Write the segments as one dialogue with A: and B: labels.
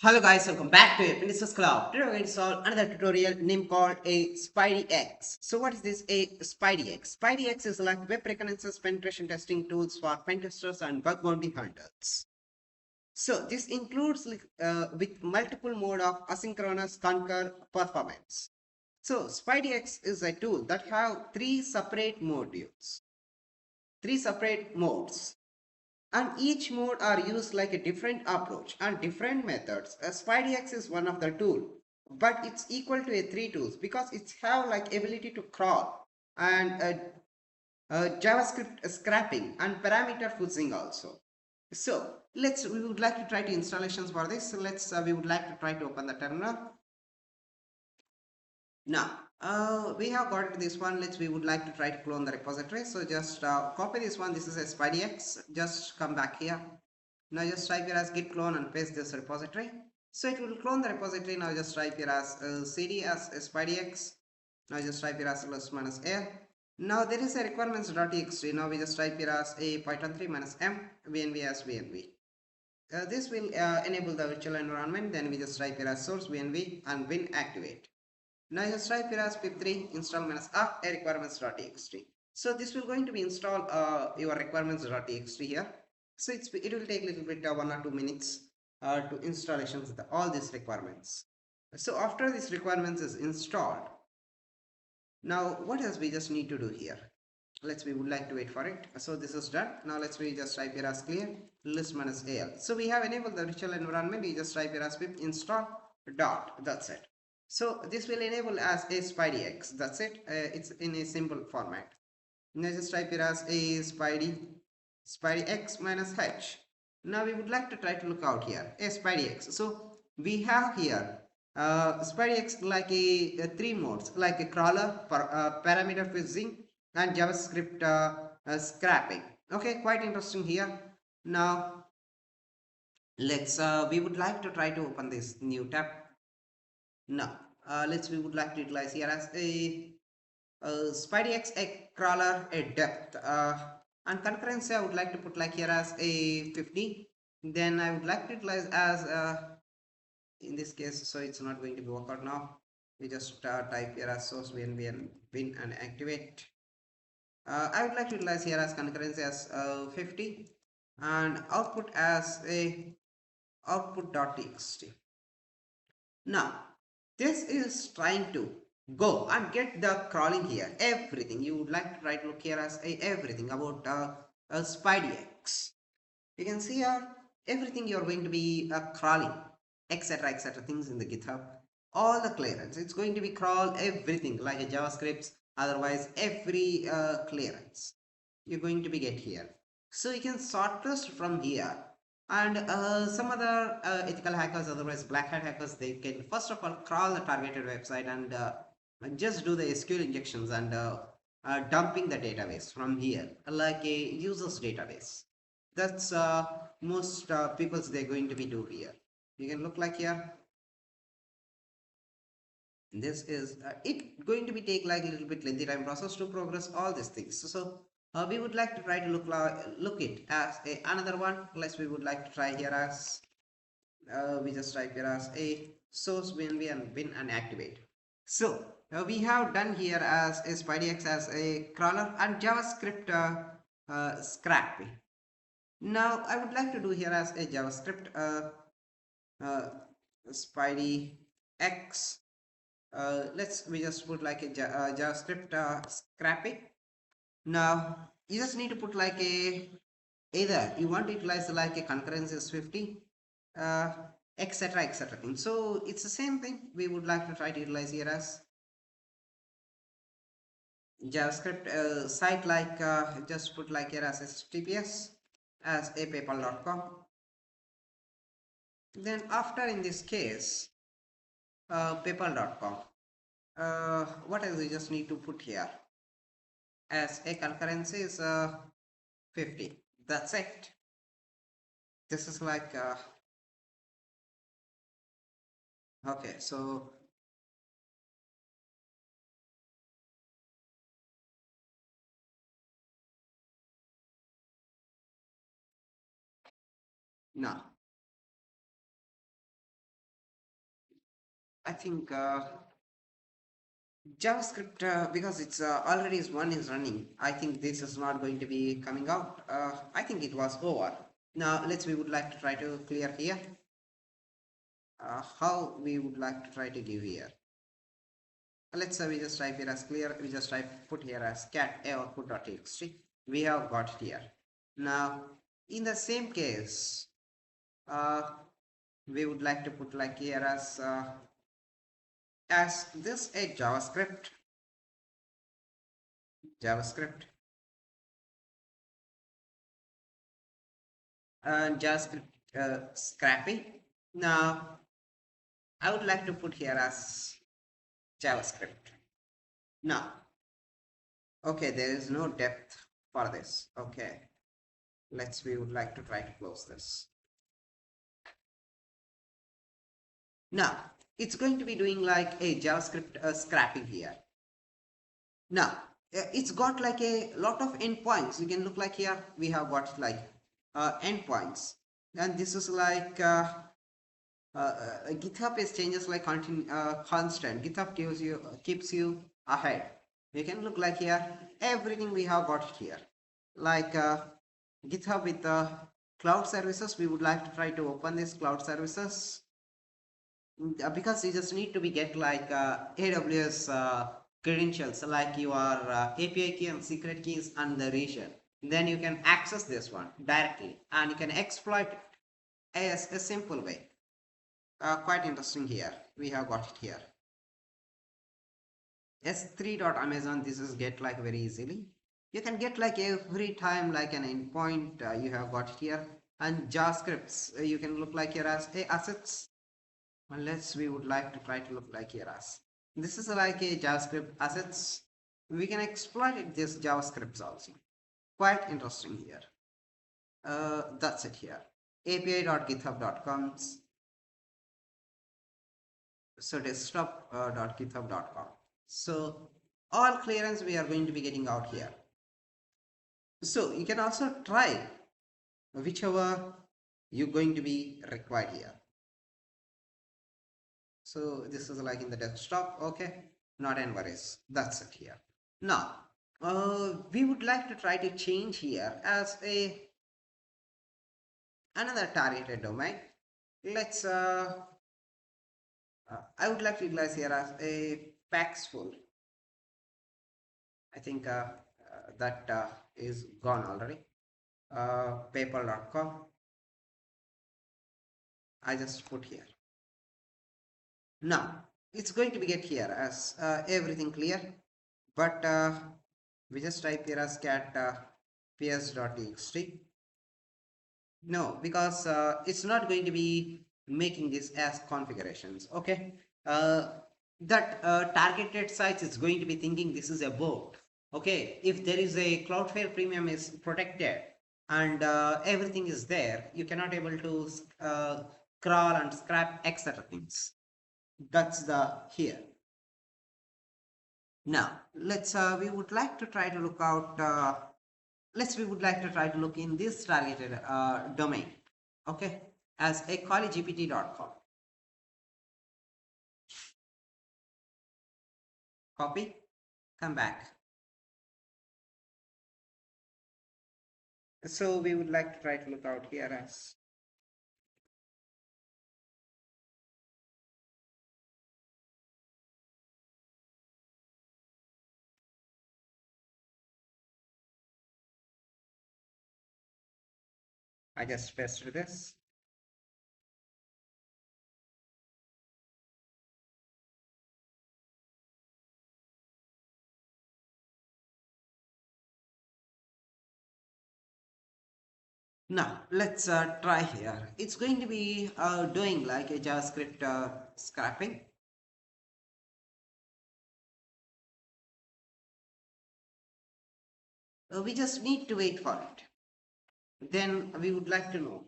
A: Hello guys, welcome back to Reconnaissance Club. Today we're going to solve another tutorial named called a SpideyX. So what is this a SpideyX? SpideyX is like web reconnaissance penetration testing tools for pen testers and bug bounty hunters. So this includes with multiple mode of asynchronous concur performance. So SpideyX is a tool that have three separate modes, and each mode are used like a different approach and different methods. SpideyX is one of the tool, but it's equal to a three tools because it's have like ability to crawl and JavaScript scrapping and parameter fuzzing also. So we would like to try to installations for this. So we would like to try to open the terminal. Now, we have got this one. We would like to try to clone the repository. So just copy this one. This is a SpideyX. Just come back here. Now just type here as git clone and paste this repository. So it will clone the repository. Now just type here as cd as SpideyX. Now just type here as list minus a. Now there is a requirements.txt. Now we just type here as a python 3 minus m vnv as vnv. This will enable the virtual environment. Then we just type here as source vnv and win activate. Now just type here as pip3 install minus a requirements.txt. So this will going to be install your requirements.txt here. So it will take a little bit 1 or 2 minutes to installations of all these requirements. So after this requirements is installed, now what else we just need to do here? We would like to wait for it. So this is done. Now we just type here as clear list minus al. So we have enabled the virtual environment. We just type here as pip install dot. That's it. So this will enable as a SpideyX. That's it. It's in a simple format. Now just type here as a SpideyX minus h. Now we would like to try to look out here a SpideyX. So we have here SpideyX like a three modes, like a crawler, parameter fizzing, and JavaScript scrapping. Okay, quite interesting here. Now we would like to try to open this new tab. Now we would like to utilize here as a SpideyX a crawler a depth and concurrency. I would like to put like here as a 50. Then I would like to utilize as in this case, so it's not going to be work out now. We just type here as source vnv and win and activate. I would like to utilize here as concurrency as 50 and output as a output.txt. Now this is trying to go and get the crawling here, everything. You would like to try to look here as everything about SpideyX. You can see here everything you're going to be crawling, etc things in the GitHub. All the clearance, it's going to be crawl everything like a JavaScript, otherwise every clearance you're going to be get here. So you can sort this from here. And some other ethical hackers, otherwise black hat hackers, they can first of all crawl the targeted website and just do the SQL injections and dumping the database from here like a user's database. That's most people's they're going to be do here. You can look like here. This is it going to be take like a little bit lengthy time process to progress all these things. So we would like to try to look it as another one. We would like to try here as we just type here as a source vnv and win and activate. So we have done here as a SpideyX as a crawler and JavaScript scrap. Now I would like to do here as a JavaScript SpideyX. We just put like a JavaScript scrapping. Now you just need to put like a either you want to utilize like a concurrency is 50 etc thing. So it's the same thing. We would like to try to utilize here as JavaScript site like just put like here as https as a paypal.com. Then after in this case paypal.com, what else we just need to put here as a concurrency is 50. That's it. This is like okay, so now I think JavaScript, because it's already is one is running. I think this is not going to be coming out. I think it was over. Now we would like to try to clear here. How we would like to try to give here. Let's say we just type here as clear. We just type put here as cat output.txt. We have got it here. Now in the same case, uh, we would like to put like here as this a JavaScript JavaScript scrappy. Now I would like to put here as JavaScript. Now, okay, there is no depth for this. Okay, we would like to try to close this. Now, it's going to be doing like a JavaScript scrapping here. Now, it's got like a lot of endpoints. You can look like here, we have got like endpoints. And this is like GitHub is changes like constant. GitHub keeps you ahead. You can look like here, everything we have got it here. Like GitHub with cloud services, we would like to try to open this cloud services. Because you just need to be get like AWS credentials, like your API key and secret keys and the region. Then you can access this one directly and you can exploit it as a simple way. Quite interesting here. We have got it here. S3.amazon, this is get like very easily. You can get like every time like an endpoint you have got it here. And JavaScripts, you can look like here as assets. Unless we would like to try to look like here as. This is like a JavaScript assets. We can exploit it, this JavaScripts also. Quite interesting here. That's it here. api.github.com. So desktop.github.com. So all clearance we are going to be getting out here. So you can also try whichever you're going to be required here. So this is like in the desktop. Okay, not any worries. That's it here. Now we would like to try to change here as another targeted domain. Let's I would like to utilize here as a Paxful. I think that is gone already. PayPal.com. I just put here. Now it's going to be get here as everything clear, but we just type here as cat ps.txt. No, because it's not going to be making this as configurations. Okay, that targeted sites is going to be thinking this is a bot. Okay, if there is a Cloudflare premium is protected and everything is there, you cannot able to crawl and scrap etc things. That's the here. Now we would like to try to look out we would like to try to look in this targeted domain, okay, as a collegpt.com. Copy, come back. So we would like to try to look out here as I just pasted this. Now let's try here. It's going to be doing like a JavaScript scrapping. We just need to wait for it. Then we would like to know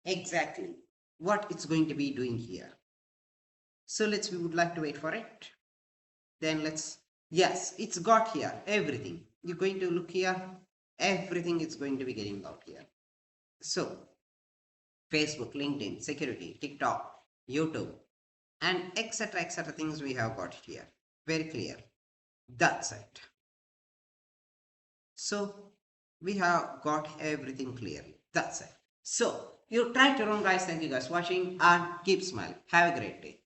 A: exactly what it's going to be doing here. So we would like to wait for it. Then yes, it's got here everything. You're going to look here, everything is going to be getting out here. So Facebook, LinkedIn, security, TikTok, YouTube, and etc things we have got here. Very clear. That's it. So we have got everything clearly. That's it. So you try to run, guys. Thank you guys for watching and keep smiling. Have a great day.